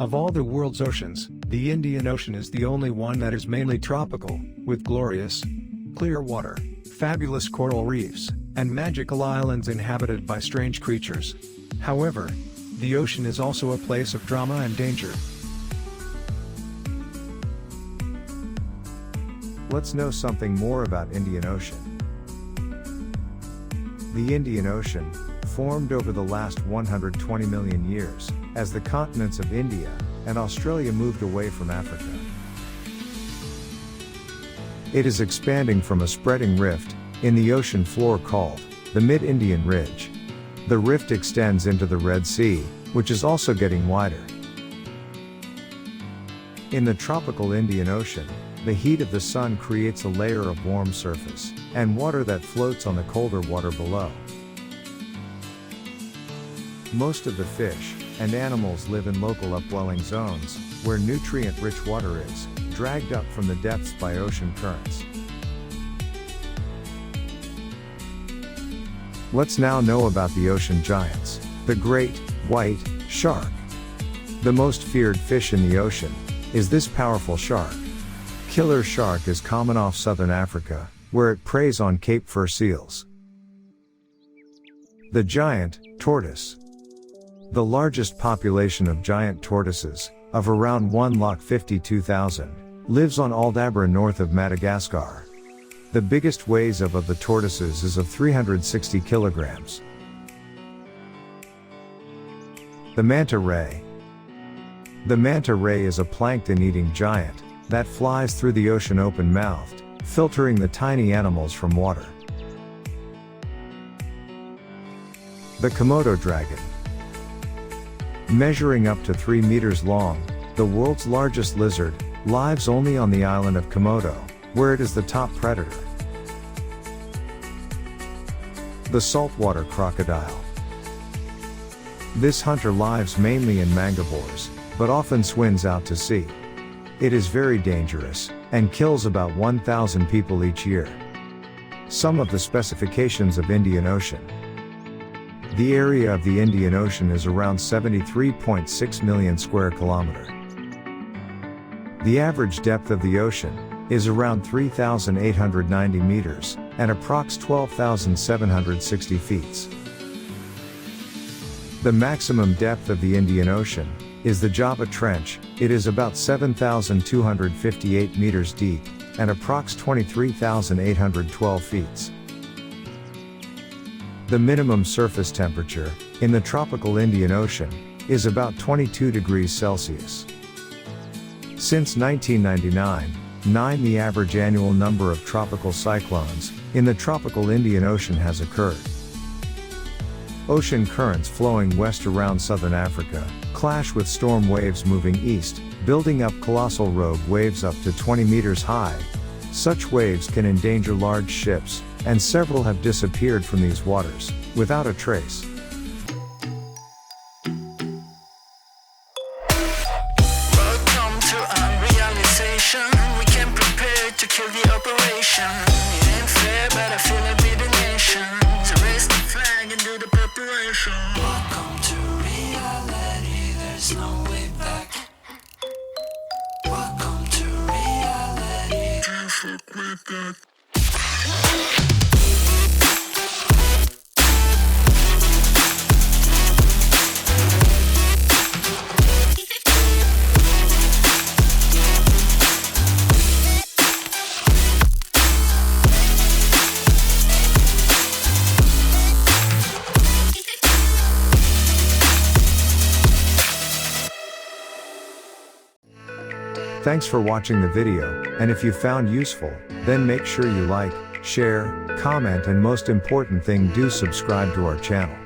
Of all the world's oceans, the Indian Ocean is the only one that is mainly tropical, with glorious, clear water, fabulous coral reefs, and magical islands inhabited by strange creatures. However, the ocean is also a place of drama and danger. Let's know something more about Indian Ocean. The Indian Ocean formed over the last 120 million years, as the continents of India and Australia moved away from Africa. It is expanding from a spreading rift in the ocean floor called the Mid-Indian Ridge. The rift extends into the Red Sea, which is also getting wider. In the tropical Indian Ocean, the heat of the sun creates a layer of warm surface and water that floats on the colder water below. Most of the fish and animals live in local upwelling zones, where nutrient-rich water is dragged up from the depths by ocean currents. Let's now know about the ocean giants, the great white shark. The most feared fish in the ocean is this powerful shark. Killer shark is common off southern Africa, where it preys on Cape fur seals. The giant tortoise. The largest population of giant tortoises, of around 1,52,000, lives on Aldabra north of Madagascar. The biggest weight of the tortoises is of 360 kilograms. The manta ray. The manta ray is a plankton-eating giant that flies through the ocean open-mouthed, filtering the tiny animals from water. The Komodo dragon. Measuring up to 3 meters long, the world's largest lizard lives only on the island of Komodo, where it is the top predator. The saltwater crocodile. This hunter lives mainly in mangroves, but often swims out to sea. It is very dangerous, and kills about 1,000 people each year. Some of the specifications of Indian Ocean. The area of the Indian Ocean is around 73.6 million square kilometers. The average depth of the ocean is around 3,890 meters, and approx 12,760 feet. The maximum depth of the Indian Ocean is the Java Trench. It is about 7,258 meters deep, and approx 23,812 feet. The minimum surface temperature in the tropical Indian Ocean is about 22 degrees Celsius. Since 1999, the average annual number of tropical cyclones in the tropical Indian Ocean has occurred. Ocean currents flowing west around southern Africa clash with storm waves moving east, building up colossal rogue waves up to 20 meters high. Such waves can endanger large ships, and several have disappeared from these waters, without a trace. Welcome to unrealization. We can prepare to kill the operation. It ain't fair, but I feel it with the nation. So raise the flag and do the preparation. Welcome to reality, there's no way back. Welcome to reality. Can't fuck with that. Thanks for watching the video, and if you found useful, then make sure you like, share, comment, and most important thing, do subscribe to our channel.